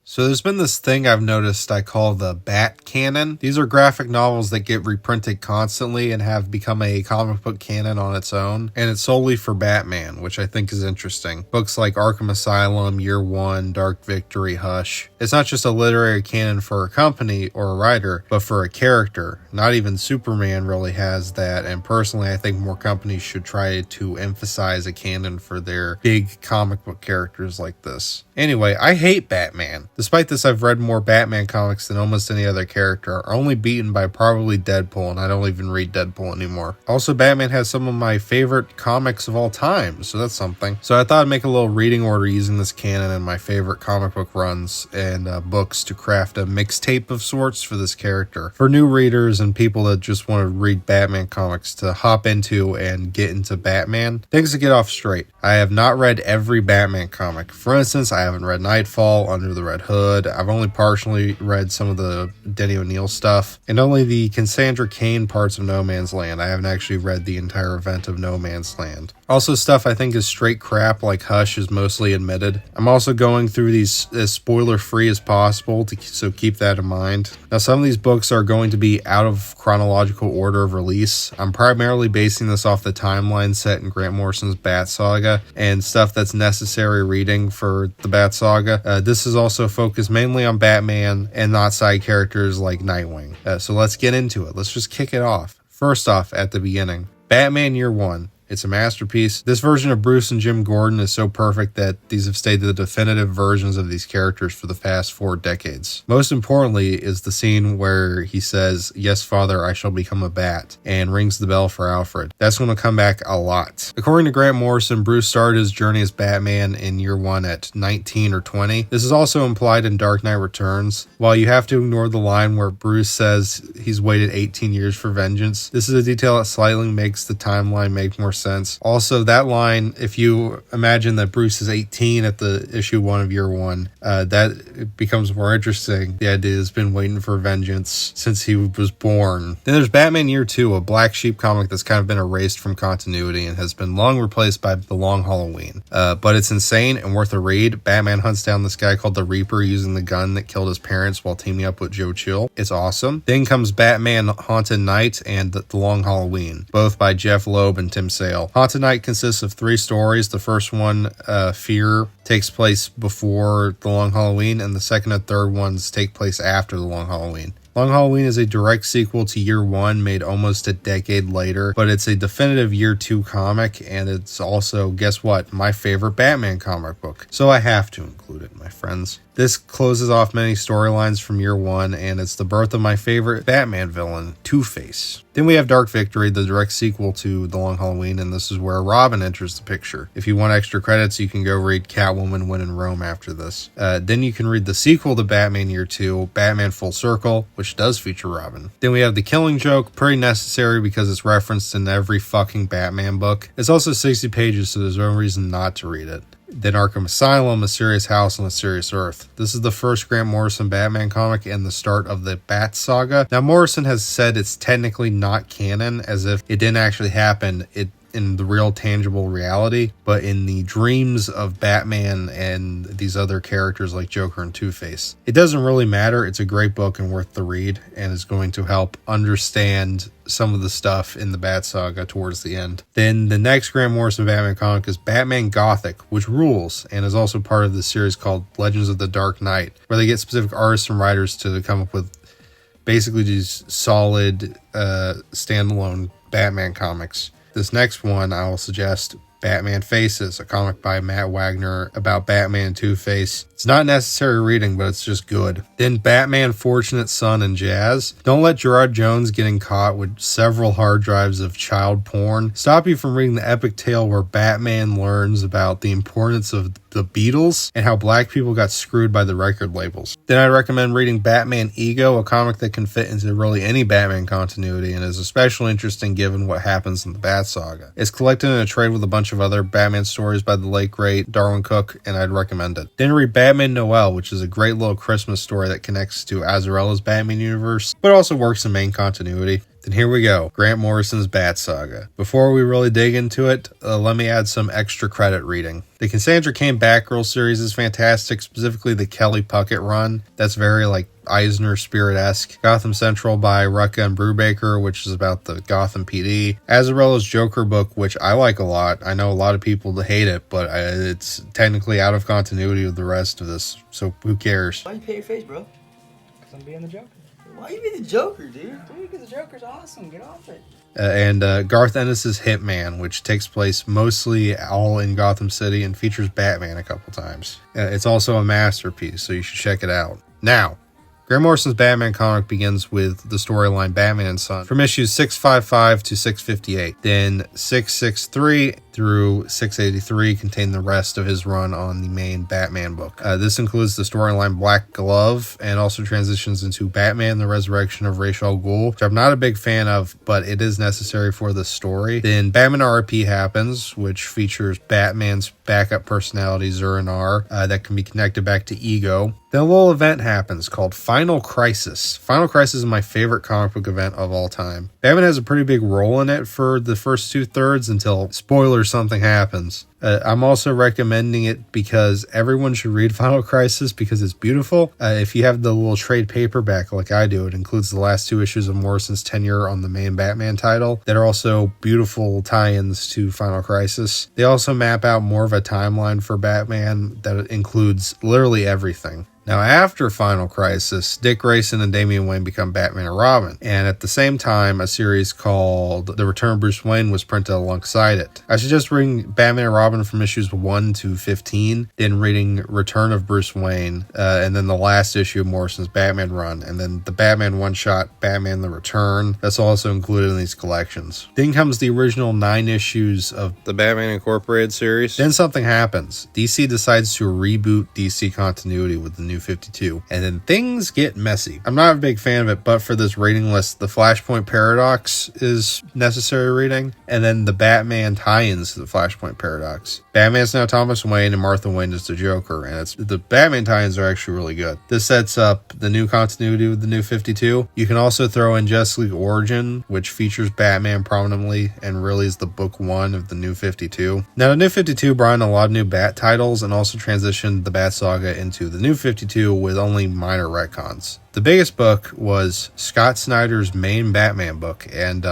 So there's been this thing I've noticed I call the Bat Canon. These are graphic novels that get reprinted constantly and have become a comic book canon on its own, and it's solely for Batman, which I think is interesting. Books like Arkham Asylum, Year One, Dark Victory, Hush. It's not just a literary canon for a company or a writer, but for a character. Not even Superman really has that, and personally I think more companies should try to emphasize a canon for their big comic book characters like this. Anyway, I hate Batman. Despite this, I've read more Batman comics than almost any other character, only beaten by probably Deadpool, and I don't even read Deadpool anymore. Also, Batman has some of my favorite comics of all time, so that's something. So I thought I'd make a little reading order using this canon and my favorite comic book runs and books to craft a mixtape of sorts for this character. For new readers and people that just want to read Batman comics to hop into and get into Batman, things to get off straight. I have not read every Batman comic. For instance, I haven't read Nightfall, Under the Red Hood. I've only partially read some of the Denny O'Neil stuff, and only the Cassandra Cain parts of No Man's Land. I haven't actually read the entire event of No Man's Land. Also, stuff I think is straight crap like Hush is mostly admitted. I'm also going through these as spoiler free as possible, so keep that in mind. Now, some of these books are going to be out of chronological order of release. I'm primarily basing this off the timeline set in Grant Morrison's Bat Saga and stuff that's necessary reading for the Bat Saga. This is also focused mainly on Batman and not side characters like Nightwing. So let's get into it. Let's just kick it off. First off, at the beginning, Batman Year One. It's a masterpiece. This version of Bruce and Jim Gordon is so perfect that these have stayed the definitive versions of these characters for the past 4 decades. Most importantly is the scene where he says, "Yes, Father, I shall become a bat," and rings the bell for Alfred. That's going to come back a lot. According to Grant Morrison, Bruce started his journey as Batman in Year One at 19 or 20. This is also implied in Dark Knight Returns. While you have to ignore the line where Bruce says he's waited 18 years for vengeance, this is a detail that slightly makes the timeline make more sense. Also, that line, if you imagine that Bruce is 18 at the issue 1 of Year One, that becomes more interesting. The idea has been waiting for vengeance since he was born. Then there's Batman Year Two, a Black Sheep comic that's kind of been erased from continuity and has been long replaced by The Long Halloween. But it's insane and worth a read. Batman hunts down this guy called the Reaper using the gun that killed his parents while teaming up with Joe Chill. It's awesome. Then comes Batman Haunted Night and The Long Halloween, both by Jeph Loeb and Tim Sale. Haunted Night consists of 3 stories. The first one, Fear, takes place before The Long Halloween, and the second and third ones take place after The Long Halloween. Long Halloween is a direct sequel to Year One, made almost a decade later, but it's a definitive Year Two comic, and it's also, guess what, my favorite Batman comic book. So I have to include it, my friends. This closes off many storylines from Year One, and it's the birth of my favorite Batman villain, Two-Face. Then we have Dark Victory, the direct sequel to The Long Halloween, and this is where Robin enters the picture. If you want extra credits, you can go read Catwoman When in Rome after this. Then you can read the sequel to Batman Year Two, Batman Full Circle, which does feature Robin. Then we have The Killing Joke, pretty necessary because it's referenced in every fucking Batman book. It's also 60 pages, so there's no reason not to read it. Then Arkham Asylum, A Serious House on a Serious Earth. This is the first Grant Morrison Batman comic and the start of the Bat Saga. Now, Morrison has said it's technically not canon, as if it didn't actually happen in the real tangible reality, but in the dreams of Batman and these other characters like Joker and Two-Face. It doesn't really matter. It's a great book and worth the read, and is going to help understand some of the stuff in the Bat Saga towards the end. Then the next Grant Morrison Batman comic is Batman Gothic, which rules, and is also part of the series called Legends of the Dark Knight, where they get specific artists and writers to come up with basically these solid standalone Batman comics. This next one I will suggest, Batman Faces, a comic by Matt Wagner about Batman and Two-Face. It's not necessary reading, but it's just good. Then Batman Fortunate Son and Jazz. Don't let Gerard Jones getting caught with several hard drives of child porn stop you from reading the epic tale where Batman learns about the importance of the Beatles and how black people got screwed by the record labels. Then I recommend reading Batman Ego, a comic that can fit into really any Batman continuity and is especially interesting given what happens in the Bat Saga. It's collected in a trade with a bunch of other Batman stories by the late great Darwin Cook, and I'd recommend it. Then read Batman Noel, which is a great little Christmas story that connects to Azraella's Batman universe, but also works in main continuity. Then here we go, Grant Morrison's Bat Saga. Before we really dig into it, let me add some extra credit reading. The Cassandra Cain Batgirl series is fantastic, specifically the Kelly Puckett run. That's very like Eisner Spirit-esque. Gotham Central by Rucka and Brubaker, which is about the Gotham PD. Azarella's Joker book, which I like a lot. I know a lot of people hate it, but it's technically out of continuity with the rest of this, so who cares? Why you pay your face, bro? Because I'm being the Joker. Why you be the Joker, dude? Dude, because the Joker's awesome. Get off it. And Garth Ennis's Hitman, which takes place mostly all in Gotham City and features Batman a couple times. It's also a masterpiece, so you should check it out. Now, Grant Morrison's Batman comic begins with the storyline Batman and Son from issues 655 to 658. Then 663 through 683 contain the rest of his run on the main Batman book. This includes the storyline Black Glove and also transitions into Batman, the Resurrection of Ra's al Ghul, which I'm not a big fan of, but it is necessary for the story. Then Batman RP happens, which features Batman's backup personality Zur-En-Arrh that can be connected back to Ego. Then a little event happens called Final Crisis. Final Crisis is my favorite comic book event of all time. Batman has a pretty big role in it for the first 2/3 until, spoiler, something happens. I'm also recommending it because everyone should read Final Crisis because it's beautiful. If you have the little trade paperback like I do, it includes the last 2 issues of Morrison's tenure on the main Batman title that are also beautiful tie-ins to Final Crisis. They also map out more of a timeline for Batman that includes literally everything. Now, after Final Crisis, Dick Grayson and Damian Wayne become Batman and Robin, and at the same time, a series called The Return of Bruce Wayne was printed alongside it. I suggest reading Batman and Robin from issues 1 to 15, then reading Return of Bruce Wayne, and then the last issue of Morrison's Batman run, and then the Batman one-shot, Batman the Return. That's also included in these collections. Then comes the original 9 issues of the Batman Incorporated series. Then something happens. DC decides to reboot DC continuity with the New 52, and then things get messy. I'm not a big fan of it, but for this rating list, the Flashpoint Paradox is necessary reading, and then the Batman tie-ins to the Flashpoint Paradox. Batman's now Thomas Wayne, and Martha Wayne is the Joker, and the Batman tie-ins are actually really good. This sets up the new continuity with the New 52. You can also throw in Justice League Origin, which features Batman prominently, and really is the book 1 of the New 52. Now, the New 52 brought in a lot of new Bat titles, and also transitioned the Bat Saga into the New 52 with only minor retcons. The biggest book was Scott Snyder's main Batman book, and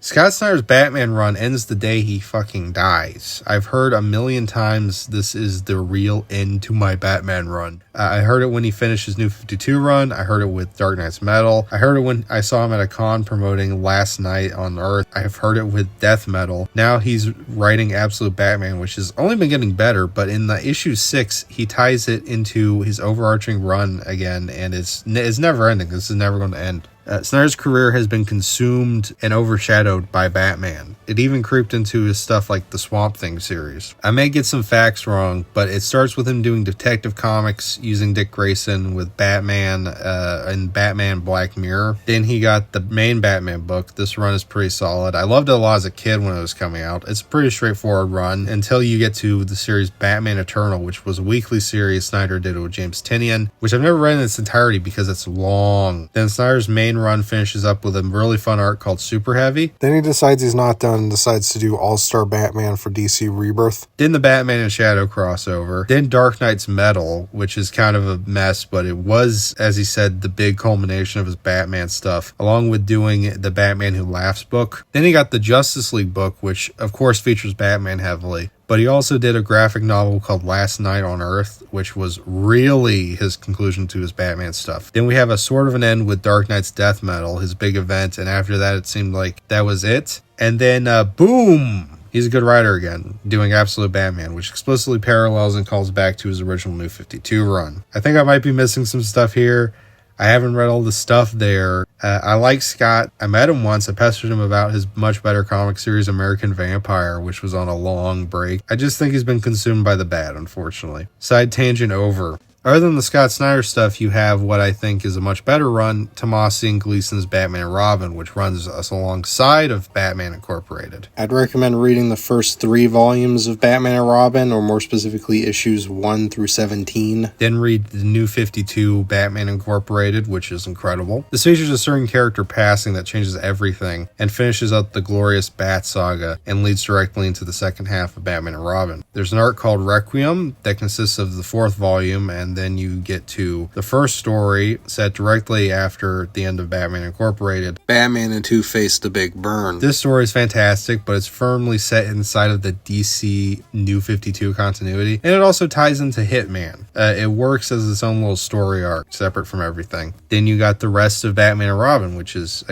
Scott Snyder's Batman run ends the day he fucking dies. I've heard a million times this is the real end to my Batman run. I heard it when he finished his New 52 run. I heard it with Dark Knight's Metal. I heard it when I saw him at a con promoting Last Night on Earth. I've heard it with Death Metal. Now he's writing Absolute Batman, which has only been getting better, but in the issue 6, he ties it into his overarching run again, and it's never ending. This is never going to end. Snyder's career has been consumed and overshadowed by Batman. It even creeped into his stuff like the Swamp Thing series. I may get some facts wrong, but it starts with him doing Detective Comics using Dick Grayson with Batman and Batman Black Mirror. Then he got the main Batman book. This run is pretty solid. I loved it a lot as a kid when it was coming out. It's a pretty straightforward run until you get to the series Batman Eternal, which was a weekly series Snyder did with James Tynion, which I've never read in its entirety because it's long. Then Snyder's main run finishes up with a really fun arc called Super Heavy. Then he decides he's not done and decides to do All-Star Batman for DC Rebirth. Then the Batman and Shadow crossover. Then Dark Knight's Metal, which is kind of a mess, but it was, as he said, the big culmination of his Batman stuff, along with doing the Batman Who Laughs book. Then he got the Justice League book, which of course features Batman heavily. But he also did a graphic novel called Last Night on Earth, which was really his conclusion to his Batman stuff. Then we have a sort of an end with Dark Knight's Death Metal, his big event, and after that it seemed like that was it. And then, boom! He's a good writer again, doing Absolute Batman, which explicitly parallels and calls back to his original New 52 run. I think I might be missing some stuff here. I haven't read all the stuff there. I like Scott. I met him once. I pestered him about his much better comic series, American Vampire, which was on a long break. I just think he's been consumed by the bad, unfortunately. Side tangent over. Other than the Scott Snyder stuff, you have what I think is a much better run, Tomasi and Gleason's Batman and Robin, which runs us alongside of Batman Incorporated. I'd recommend reading the first 3 volumes of Batman and Robin, or more specifically issues 1 through 17. Then read the New 52 Batman Incorporated, which is incredible. This features a certain character passing that changes everything, and finishes up the glorious Bat Saga, and leads directly into the second half of Batman and Robin. There's an arc called Requiem that consists of the 4th volume, and then you get to the first story set directly after the end of Batman Incorporated. Batman and Two-Face The Big Burn. This story is fantastic, but it's firmly set inside of the DC New 52 continuity, and it also ties into Hitman. It works as its own little story arc, separate from everything. Then you got the rest of Batman and Robin, which is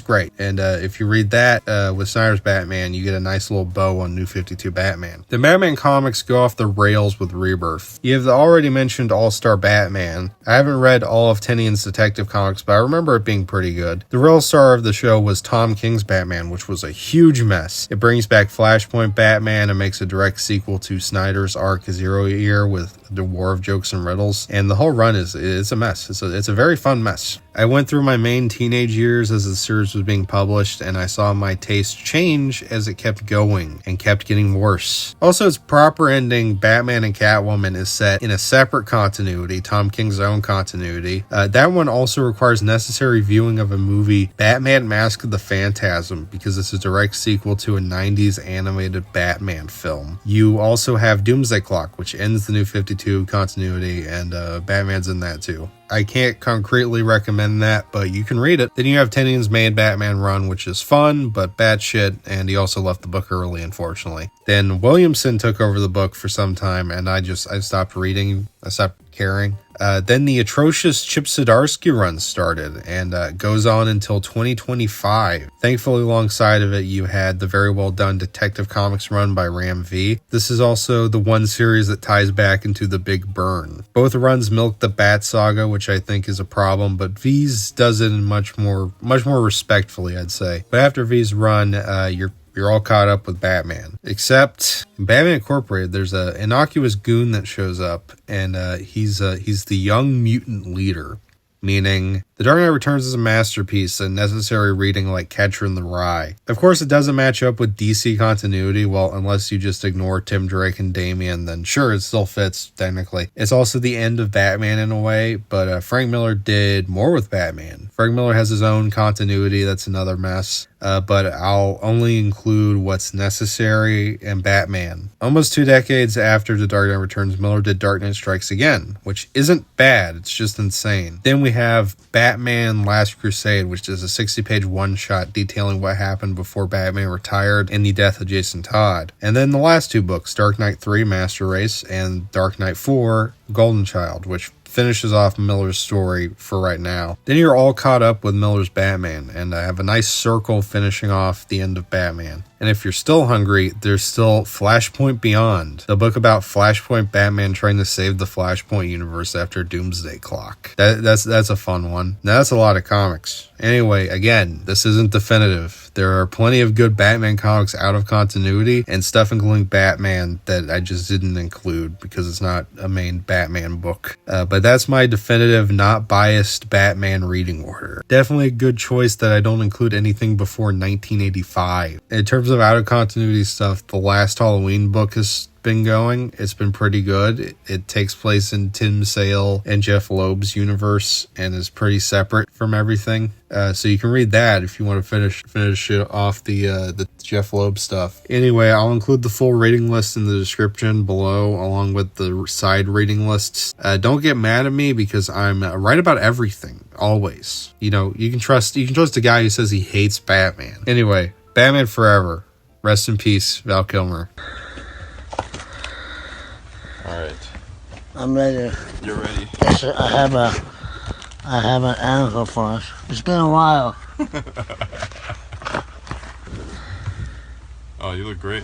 great. And if you read that with Snyder's Batman, you get a nice little bow on New 52 Batman. The Batman comics go off the rails with Rebirth. You have the already mentioned All-Star Batman. I haven't read all of Tynion's Detective Comics, but I remember it being pretty good. The real star of the show was Tom King's Batman, which was a huge mess. It brings back Flashpoint Batman and makes a direct sequel to Snyder's arc Zero Year with the War of Jokes and Riddles, and the whole run is a mess. It's a very fun mess. I went through my main teenage years as the series was being published, and I saw my taste change as it kept going and kept getting worse. Also, its proper ending, Batman and Catwoman, is set in a separate continuity, Tom King's own continuity. That one also requires necessary viewing of a movie, Batman Mask of the Phantasm, because it's a direct sequel to a 90s animated Batman film. You also have Doomsday Clock, which ends the New 52 continuity, and Batman's in that too. I can't concretely recommend that, but you can read it. Then you have Tynion's main Batman run, which is fun, but bad shit, and he also left the book early, unfortunately. Then Williamson took over the book for some time, and I stopped reading. I stopped caring. Then the atrocious Chip Zdarsky run started, and goes on until 2025. Thankfully, alongside of it, you had the very well done Detective Comics run by Ram V. This is also the one series that ties back into the Big Burn. Both runs milk the Bat Saga, which I think is a problem, but V's does it in much more respectfully, I'd say. But after V's run, you're all caught up with Batman. Except in Batman Incorporated, there's an innocuous goon that shows up, and he's the young mutant leader. Meaning, The Dark Knight Returns is a masterpiece, a necessary reading like Catcher in the Rye. Of course, it doesn't match up with DC continuity, well, unless you just ignore Tim Drake and Damian, then sure, it still fits, technically. It's also the end of Batman in a way, but Frank Miller did more with Batman. Frank Miller has his own continuity, that's another mess. But I'll only include what's necessary in Batman. Almost 2 decades after The Dark Knight Returns, Miller did Dark Knight Strikes Again, which isn't bad, it's just insane. Then we have Batman Last Crusade, which is a 60-page one-shot detailing what happened before Batman retired and the death of Jason Todd. And then the last 2 books, Dark Knight 3, Master Race, and Dark Knight 4, Golden Child, which finishes off Miller's story for right now. Then you're all caught up with Miller's Batman, and I have a nice circle finishing off the end of Batman. And if you're still hungry, there's still Flashpoint Beyond, the book about Flashpoint Batman trying to save the Flashpoint universe after Doomsday Clock. That's a fun one. Now, that's a lot of comics. Anyway, again, this isn't definitive. There are plenty of good Batman comics out of continuity, and stuff including Batman that I just didn't include because it's not a main Batman book. But that's my definitive, not biased Batman reading order. Definitely a good choice that I don't include anything before 1985. In terms of out of continuity stuff, the last Halloween book has been going. It's been pretty good. It takes place in Tim Sale and Jeph Loeb's universe and is pretty separate from everything. So you can read that if you want to finish it off the Jeph Loeb stuff. Anyway, I'll include the full reading list in the description below, along with the side reading lists. Don't get mad at me because I'm right about everything, always. You know, you can trust a guy who says he hates Batman. Anyway, Batman Forever. Rest in peace, Val Kilmer. All right. I'm ready. You're ready. Yes, sir. I have an article for us. It's been a while. Oh, you look great.